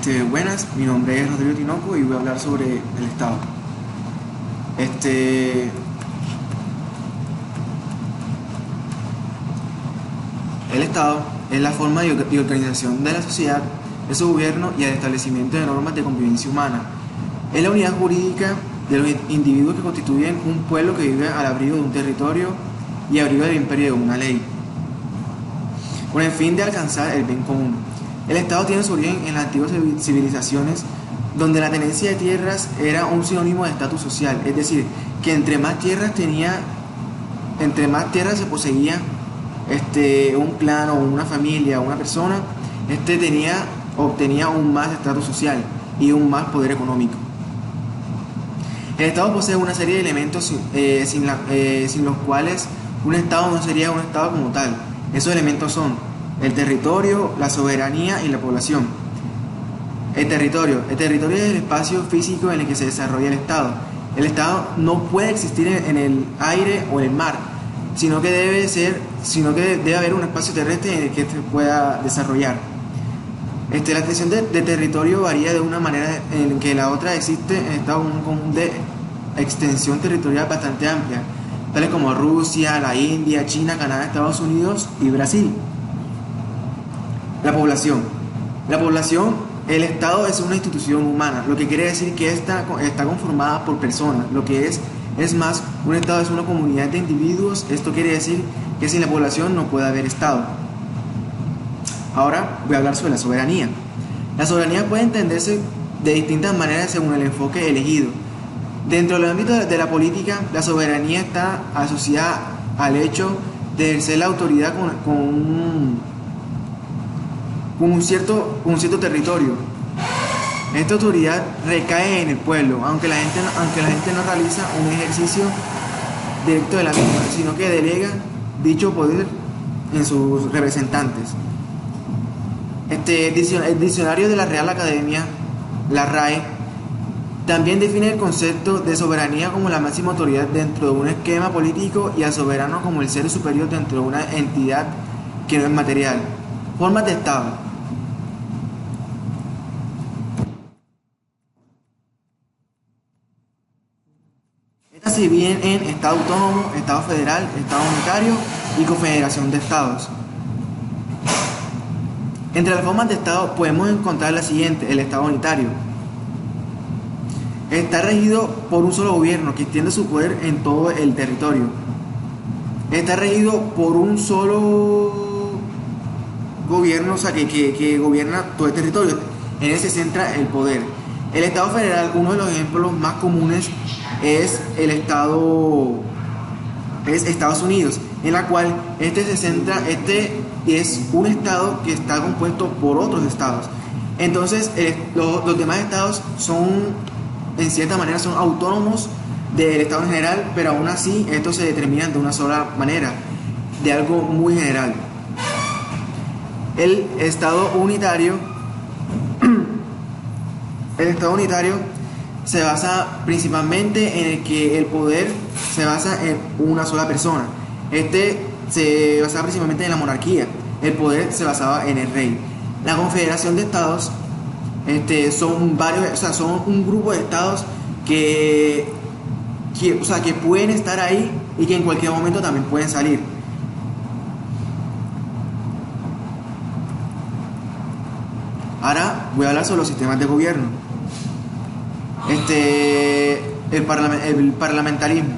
Buenas, mi nombre es Rodrigo Tinoco y voy a hablar sobre el Estado. Este, el Estado es la forma y organización de la sociedad, de su gobierno y el establecimiento de normas de convivencia humana. Es la unidad jurídica de los individuos que constituyen un pueblo que vive al abrigo de un territorio y abrigo del imperio de una ley, con el fin de alcanzar el bien común. El Estado tiene su origen en las antiguas civilizaciones, donde la tenencia de tierras era un sinónimo de estatus social, es decir, que entre más tierras se poseía un clan o una familia o una persona, obtenía un más estatus social y un más poder económico. El Estado posee una serie de elementos sin los cuales un Estado no sería un Estado como tal. Esos elementos son el territorio, la soberanía y la población. El territorio es el espacio físico en el que se desarrolla el Estado. El Estado no puede existir en el aire o en el mar, sino que debe haber un espacio terrestre en el que se pueda desarrollar. La extensión de territorio varía de una manera en que la otra. Existe en Estados un común de extensión territorial bastante amplia, tales como Rusia, la India, China, Canadá, Estados Unidos y Brasil. La población, el Estado es una institución humana, lo que quiere decir que está conformada por personas, lo que es más, un Estado es una comunidad de individuos. Esto quiere decir que sin la población no puede haber Estado. Ahora voy a hablar sobre la soberanía. La soberanía puede entenderse de distintas maneras según el enfoque elegido. Dentro del ámbito de la política, la soberanía está asociada al hecho de ejercer la autoridad con un cierto territorio. Esta autoridad recae en el pueblo, aunque la gente no realiza un ejercicio directo de la misma, sino que delega dicho poder en sus representantes. El diccionario de la Real Academia, la RAE, también define el concepto de soberanía como la máxima autoridad dentro de un esquema político y al soberano como el ser superior dentro de una entidad que no es material. Formas de Estado. Estas se dividen en Estado autónomo, Estado federal, Estado unitario y confederación de estados. Entre las formas de Estado podemos encontrar la siguiente: el Estado unitario. Está regido por un solo gobierno que extiende su poder en todo el territorio. Está regido por un solo gobierno, o sea, que gobierna todo el territorio. En él se centra el poder. El Estado federal, uno de los ejemplos más comunes es Estados Unidos, en la cual es un estado que está compuesto por otros estados. Entonces, los demás estados en cierta manera son autónomos del estado en general, pero aún así estos se determinan de una sola manera, de algo muy general. El Estado unitario se basa principalmente en el que el poder se basa en una sola persona. Se basaba principalmente en la monarquía. El poder se basaba en el rey. La confederación de estados son un grupo de estados que pueden estar ahí y que en cualquier momento también pueden salir. Ahora voy a hablar sobre los sistemas de gobierno. El parlamentarismo.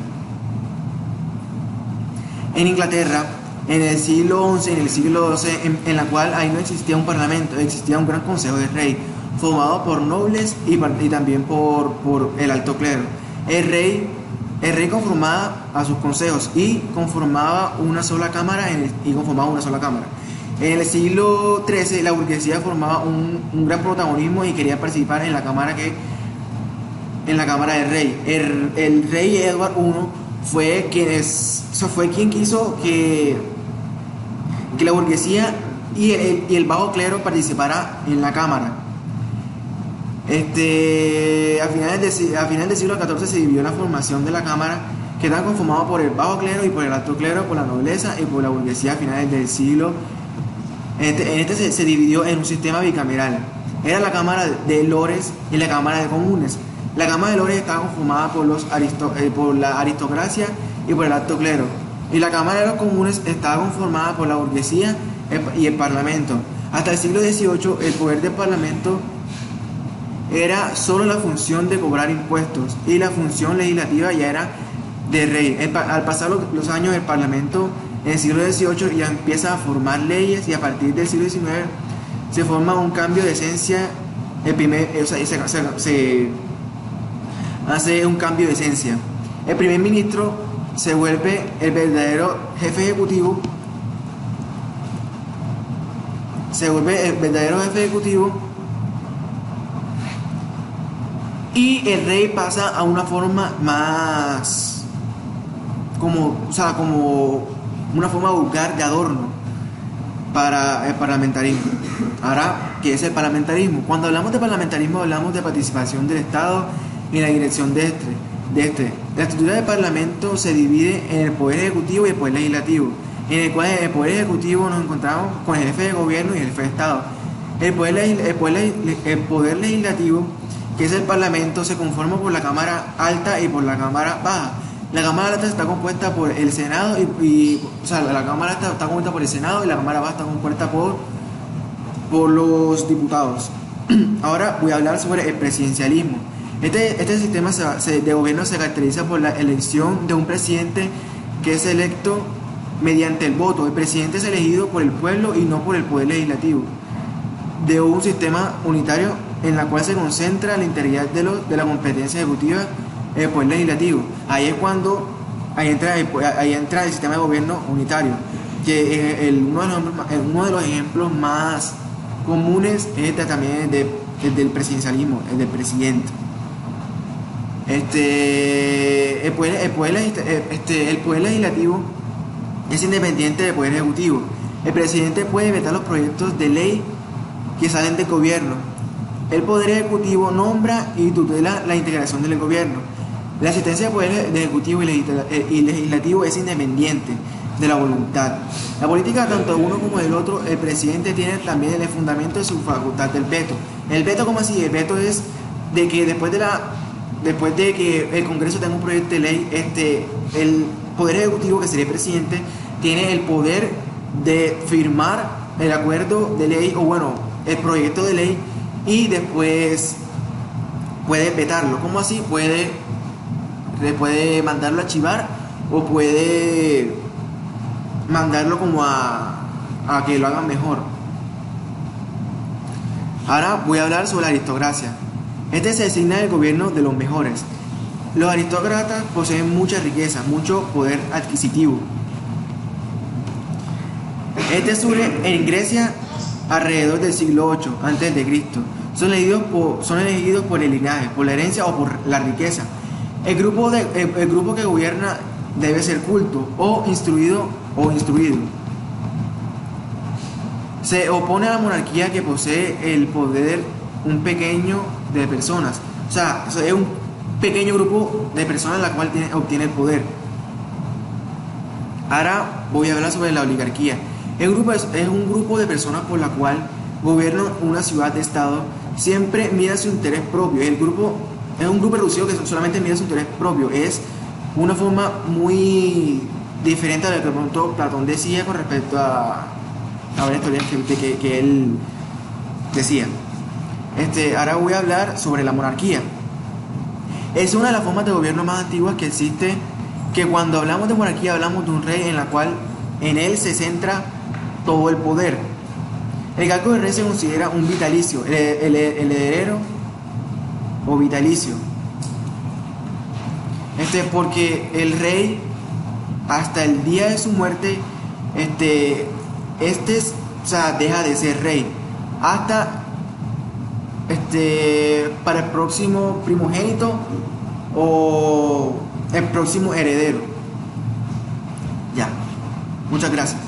En Inglaterra, en el siglo XI y en el siglo XII, en la cual ahí no existía un parlamento, existía un gran consejo del rey, formado por nobles y también por el alto clero. El rey conformaba a sus consejos y conformaba una sola cámara. En el siglo XIII la burguesía formaba un gran protagonismo y quería participar en la cámara del rey. El rey Edward I fue quien quiso que la burguesía y el bajo clero participara en la cámara. A finales del siglo XIV se dividió la formación de la cámara, que estaba conformada por el bajo clero y por el alto clero, por la nobleza y por la burguesía a finales del siglo. Se dividió en un sistema bicameral. era la Cámara de Lores y la Cámara de Comunes. La Cámara de Lores estaba conformada por la aristocracia y por el alto clero, y la Cámara de los Comunes estaba conformada por la burguesía y el Parlamento. Hasta el siglo XVIII el poder del Parlamento era solo la función de cobrar impuestos y la función legislativa ya era del rey. Al pasar los años, el Parlamento en el siglo XVIII ya empieza a formar leyes, y a partir del siglo XIX se forma un cambio de esencia. Se hace un cambio de esencia. El primer ministro se vuelve el verdadero jefe ejecutivo. Y el rey pasa a una forma más como una forma vulgar de adorno para el parlamentarismo. Ahora, ¿qué es el parlamentarismo? Cuando hablamos de parlamentarismo hablamos de participación del Estado y la dirección de este. La estructura del Parlamento se divide en el poder ejecutivo y el poder legislativo, en el cual en el poder ejecutivo nos encontramos con el jefe de gobierno y el jefe de Estado. El poder legislativo, que es el Parlamento, se conforma por la Cámara Alta y por la Cámara Baja. La Cámara Alta está compuesta por el Senado la Cámara Alta está compuesta por el Senado, y la Cámara Baja está compuesta por los diputados. Ahora voy a hablar sobre el presidencialismo. Este sistema de gobierno se caracteriza por la elección de un presidente que es electo mediante el voto. El presidente es elegido por el pueblo y no por el poder legislativo. De un sistema unitario en la cual se concentra la integridad de la competencia ejecutiva en el poder legislativo. Ahí entra el sistema de gobierno unitario, que uno de los ejemplos más comunes es también el del presidencialismo, el del presidente. El poder legislativo es independiente del poder ejecutivo. El presidente puede vetar los proyectos de ley que salen del gobierno. El poder ejecutivo nombra y tutela la integración del gobierno. La asistencia del poder ejecutivo y legislativo es independiente de la voluntad. La política, tanto de uno como del otro, el presidente tiene también el fundamento de su facultad del veto. El veto, ¿cómo así? El veto es de que después de que el Congreso tenga un proyecto de ley, el poder ejecutivo, que sería el presidente, tiene el poder de firmar el acuerdo de ley, el proyecto de ley, y después puede vetarlo. ¿Cómo así? Puede mandarlo a archivar, o puede mandarlo como a que lo hagan mejor. Ahora voy a hablar sobre la aristocracia. Se designa el gobierno de los mejores. Los aristócratas poseen mucha riqueza, mucho poder adquisitivo. Surge en Grecia alrededor del siglo VIII a.C. Son elegidos por el linaje, por la herencia o por la riqueza. El grupo que gobierna debe ser culto o instruido. Se opone a la monarquía, que posee el poder un pequeño de personas. Es un pequeño grupo de personas la cual obtiene el poder. Ahora voy a hablar sobre la oligarquía. Es un grupo de personas por la cual gobierna una ciudad de estado. Siempre mira su interés propio. Es un grupo reducido que solamente mira su interés propio. Es una forma muy diferente a lo que pronto Platón decía con respecto a varias teorías que él decía. Ahora voy a hablar sobre la monarquía. Es una de las formas de gobierno más antiguas que existe, que cuando hablamos de monarquía hablamos de un rey en la cual en él se centra todo el poder. El cargo de rey se considera un vitalicio, el heredero o vitalicio. Porque el rey, hasta el día de su muerte, deja de ser rey hasta para el próximo primogénito o el próximo heredero. Ya, muchas gracias.